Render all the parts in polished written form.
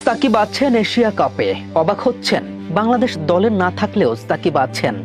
সাকিব আছেন এশিয়া কাপে, অবাক হচ্ছেন? বাংলাদেশ দলে না থাকলেও সাকিব আছেন।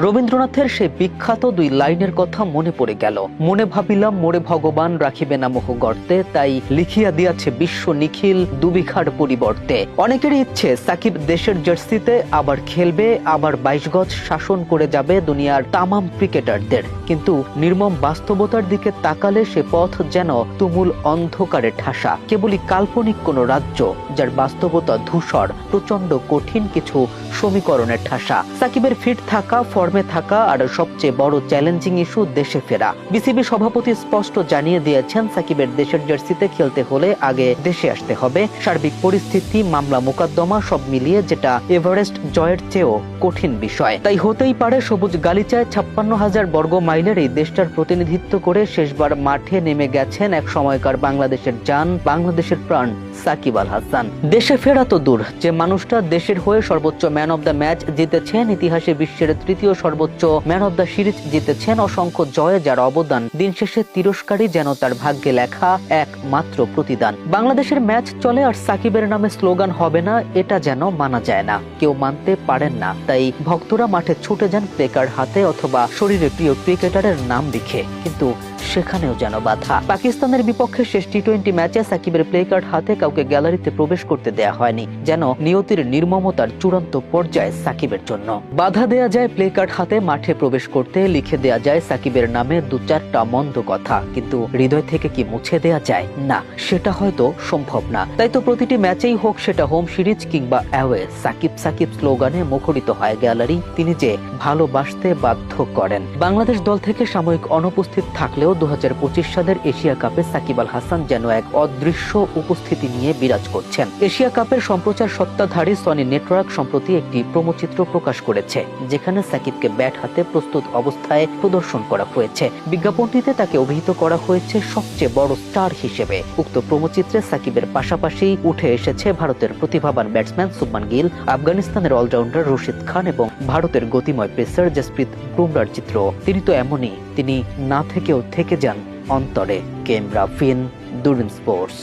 রবীন্দ্রনাথের সেই বিখ্যাত দুই লাইনের কথা মনে পড়ে গেল। মনে ভাবিলাম মোরে ভগবান রাখিবে না মোহ গর্তে, তাই লিখিয়া দিয়াছে বিশ্ব নিখিল দুবিঘার পরিবর্তে। অনেকেরই ইচ্ছে সাকিব দেশের জার্সিতে আবার খেলবে, আবার 22 গজ শাসন করে যাবে দুনিয়ার তামাম ক্রিকেটারদের। কিন্তু নির্মম বাস্তবতার দিকে তাকালে সে পথ যেন তুমুল অন্ধকারে ঠাসা। কেবলই কাল্পনিক কোনো রাজ্য, যার বাস্তবতা ধূসর, প্রচন্ড কঠিন কিছু সমীকরণের ঠাসা। সাকিবের ফিট থাকা, ফর্মে থাকা আর সবচেয়ে বড় চ্যালেঞ্জিং ইস্যু দেশে ফেরা। বিসিবি সভাপতি স্পষ্ট জানিয়ে দিয়েছেন, সাকিবের দেশের জার্সিতে খেলতে হলে আগে দেশে আসতে হবে। সার্বিক পরিস্থিতি, মামলা মোকদ্দমা সব মিলিয়ে যেটা এভারেস্ট জয়ের চেয়েও কঠিন বিষয়। তাই হতেই পারে সবুজ গালিচায় 56,000 বর্গ মাইলের এই দেশটার প্রতিনিধিত্ব করে শেষবার মাঠে নেমে গেছেন এক সময়কার বাংলাদেশের জান, বাংলাদেশের প্রাণ সাকিব আল হাসান। দেশে ফেরা তো দূর, যে মানুষটা দেশের হয়ে সর্বোচ্চ ম্যান অব দ্য ম্যাচ জিতেছেন, ইতিহাসে বিশ্বের তৃতীয় সর্বোচ্চ ম্যান অব দ্য সিরিজ জিতেছেন, অসংখ্য জয়ে যার অবদান, দিন শেষে তিরস্কারই যেন তার ভাগ্যে লেখা একমাত্র প্রতিদান। বাংলাদেশের ম্যাচ চলে আর সাকিবের নামে স্লোগান হবে না, এটা যেন মানা যায় না, কেউ মানতে পারেন না। তাই ভক্তরা মাঠে ছুটে যান প্লেকার্ড হাতে অথবা শরীরে প্রিয় ক্রিকেটারের নাম লিখে, কিন্তু সেখানেও যেন বাধা। পাকিস্তানের বিপক্ষে শেষ টি-20 ম্যাচে সাকিবের প্লেকার্ড হাতে কাউকে গ্যালারিতে প্রবেশ করতে দেয়া হয়নি, যেন নিয়তির নির্মমতার চূড়ান্ত পর্যায়ে সাকিবের জন্য। বাধা দেয়া যায় প্লেকার্ড হাতে মাঠে প্রবেশ করতে, লিখে দেয়া যায় সাকিবের নামে 2-4টা মন্দ কথা, কিন্তু হৃদয় থেকে কি মুছে দেয়া যায়? না, সেটা হয়তো সম্ভব না। তাই তো প্রতিটি ম্যাচেই হোক, সেটা হোম সিরিজ কিংবা অ্যাওয়ে, সাকিব সাকিব স্লোগানে মুখরিত হয় গ্যালারি। তিনি যে ভালোবাসতে বাধ্য করেন। বাংলাদেশ দল থেকে সাময়িক অনুপস্থিত থাকলেও 2025 সালের এশিয়া কাপে সাকিব আল হাসান যেন এক অদৃশ্য উপস্থিতি নিয়ে বিরাজ করছেন। এশিয়া কাপের সম্প্রচার সত্তাধারী সনি নেটওয়ার্ক সম্প্রতি একটি প্রোমোচিত্র প্রকাশ করেছে, যেখানে সাকিবকে ব্যাট হাতে প্রস্তুত অবস্থায় প্রদর্শন করা হয়েছে। বিজ্ঞাপনটিতে তাকে অভিহিত করা হয়েছে সবচেয়ে বড় স্টার হিসেবে। উক্ত প্রোমোচিত্রে সাকিবের পাশাপাশি উঠে এসেছে ভারতের প্রতিভাবান ব্যাটসম্যান শুভমান গিল, আফগানিস্তানের অলরাউন্ডার রশিদ খান এবং ভারতের গতিময় পেসার জসপ্রীত বুমরার চিত্র। তিনি তো এমনই, তিনি না থেকেও থেকে যান অন্তরে। কেম রাফিন, দুরিন স্পোর্টস।